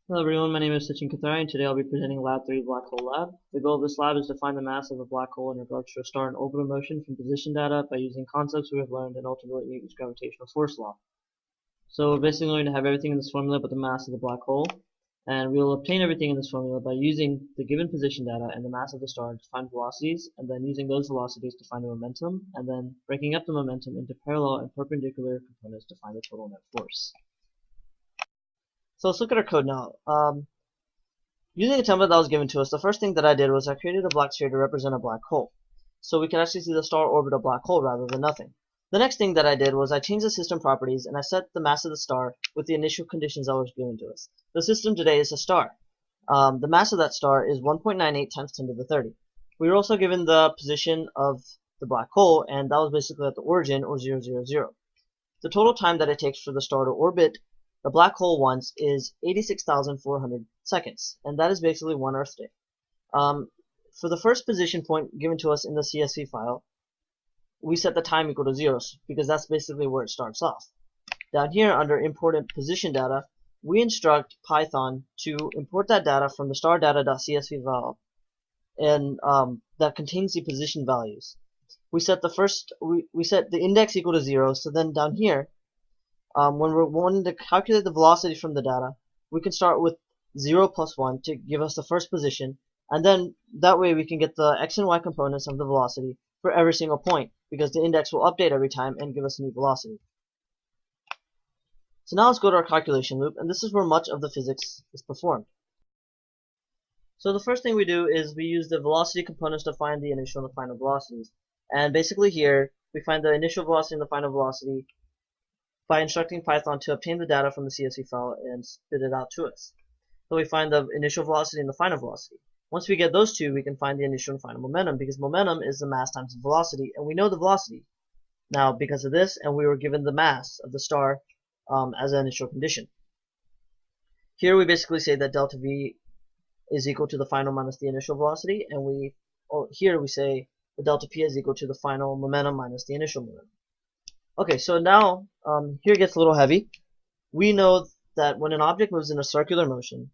Hello everyone, my name is Sachin Kathari and today I'll be presenting Lab 3 Black Hole Lab. The goal of this lab is to find the mass of a black hole in regards to a star in orbital motion from position data by using concepts we have learned in ultraviolet Newton's gravitational force law. So we're basically going to have everything in this formula but the mass of the black hole, and we will obtain everything in this formula by using the given position data and the mass of the star to find velocities, and then using those velocities to find the momentum, and then breaking up the momentum into parallel and perpendicular components to find the total net force. So let's look at our code now. Using a template that was given to us, the first thing that I did was I created a black sphere to represent a black hole. So we can actually see the star orbit a black hole rather than nothing. The next thing that I did was I changed the system properties and I set the mass of the star with the initial conditions that was given to us. The system today is a star. The mass of that star is 1.98 times 10 to the 30. We were also given the position of the black hole, and that was basically at the origin, or 0, 0, 0. The total time that it takes for the star to orbit the black hole once is 86,400 seconds, and that is basically 1 Earth day. For the first position point given to us in the CSV file, we set the time equal to 0 because that's basically where it starts off. Down here under imported position data, we instruct Python to import that data from the stardata.csv file and that contains the position values. We set we set the index equal to 0, so then down here when we're wanting to calculate the velocity from the data, we can start with 0 plus 1 to give us the first position, and then that way we can get the x and y components of the velocity for every single point, because the index will update every time and give us a new velocity. So now let's go to our calculation loop, and this is where much of the physics is performed. So the first thing we do is we use the velocity components to find the initial and the final velocities. And basically here, we find the initial velocity and the final velocity by instructing Python to obtain the data from the CSV file and spit it out to us. So we find the initial velocity and the final velocity. Once we get those two, we can find the initial and final momentum, because momentum is the mass times the velocity, and we know the velocity now because of this, and we were given the mass of the star as an initial condition. Here we basically say that delta V is equal to the final minus the initial velocity, and here we say the delta P is equal to the final momentum minus the initial momentum. Okay, so now here it gets a little heavy. We know that when an object moves in a circular motion,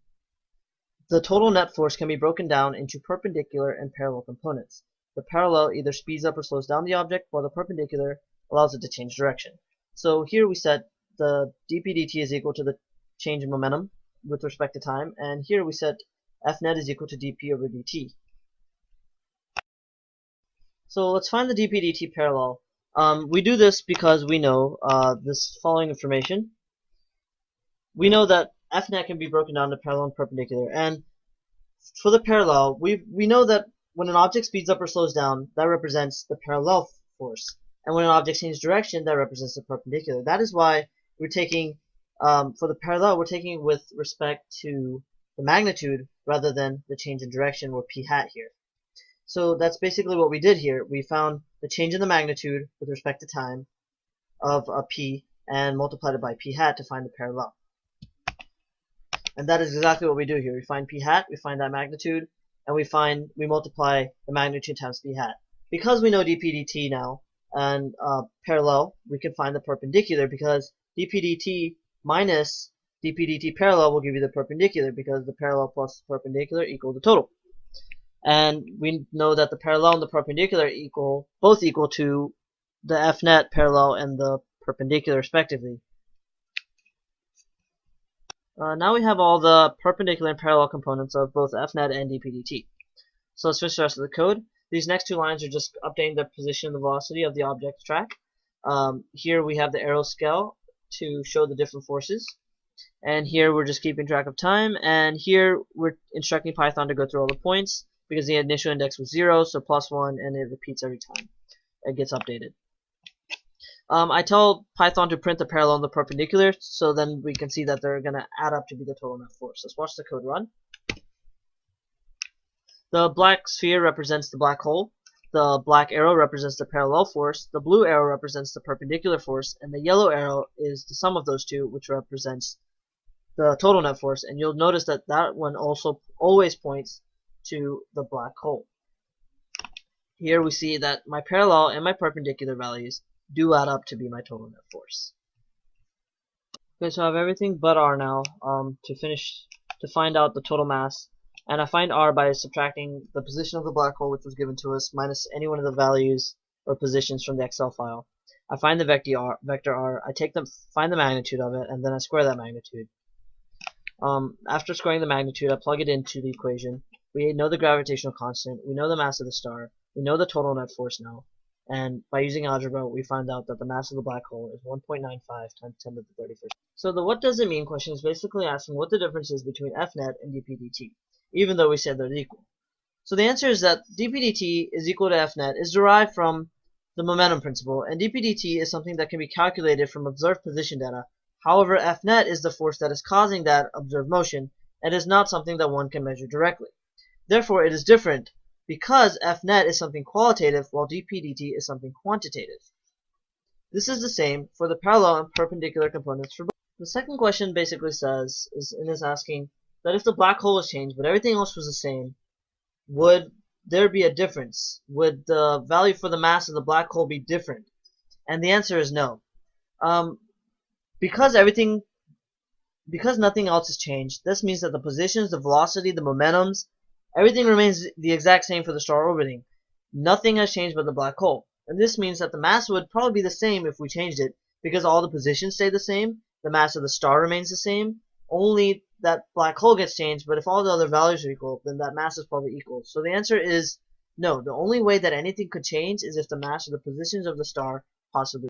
the total net force can be broken down into perpendicular and parallel components. The parallel either speeds up or slows down the object, while the perpendicular allows it to change direction. So here we set the dp dt is equal to the change in momentum with respect to time, and here we set F net is equal to dp over dt. So let's find the dp dt parallel. We do this because we know this following information. We know that F net can be broken down to parallel and perpendicular, and for the parallel, we know that when an object speeds up or slows down, that represents the parallel force, and when an object changes direction, that represents the perpendicular. That is why we're taking, for the parallel, we're taking with respect to the magnitude rather than the change in direction, or p hat here. So that's basically what we did here. We found the change in the magnitude with respect to time of p and multiplied it by p hat to find the parallel. And that is exactly what we do here. We find p hat, we find that magnitude, and we multiply the magnitude times p hat. Because we know dp dt now and parallel, we can find the perpendicular, because dp dt minus dp dt parallel will give you the perpendicular, because the parallel plus perpendicular equal the total. And we know that the parallel and the perpendicular both equal to the F net parallel and the perpendicular respectively. Now we have all the perpendicular and parallel components of both F net and dp dt. So let's finish the rest of the code. These next two lines are just updating the position and the velocity of the object's track. Here we have the arrow scale to show the different forces. And here we're just keeping track of time. And here we're instructing Python to go through all the points, because the initial index was 0, so plus 1, and it repeats every time it gets updated. I tell Python to print the parallel and the perpendicular, so then we can see that they're going to add up to be the total net force. Let's watch the code run. The black sphere represents the black hole, the black arrow represents the parallel force, the blue arrow represents the perpendicular force, and the yellow arrow is the sum of those two, which represents the total net force. And you'll notice that that one also always points to the black hole. Here we see that my parallel and my perpendicular values do add up to be my total net force. Okay, so I have everything but R now to finish to find out the total mass, and I find R by subtracting the position of the black hole, which was given to us, minus any one of the values or positions from the Excel file. I find the vector R, find the magnitude of it, and then I square that magnitude. After squaring the magnitude, I plug it into the equation. We know the gravitational constant, we know the mass of the star, we know the total net force now, and by using algebra, we find out that the mass of the black hole is 1.95 times 10 to the 31st. So the what does it mean question is basically asking what the difference is between Fnet and dp/dt, even though we said they're equal. So the answer is that dp/dt is equal to Fnet is derived from the momentum principle, and dp/dt is something that can be calculated from observed position data. However, Fnet is the force that is causing that observed motion, and is not something that one can measure directly. Therefore, it is different because Fnet is something qualitative while dp/dt is something quantitative. This is the same for the parallel and perpendicular components for both. The second question basically is asking that if the black hole was changed but everything else was the same, would there be a difference? Would the value for the mass of the black hole be different? And the answer is no. Because nothing else has changed, this means that the positions, the velocity, the momentums, everything remains the exact same for the star orbiting. Nothing has changed but the black hole. And this means that the mass would probably be the same if we changed it, because all the positions stay the same, the mass of the star remains the same, only that black hole gets changed, but if all the other values are equal, then that mass is probably equal. So the answer is no. The only way that anything could change is if the mass of the positions of the star possibly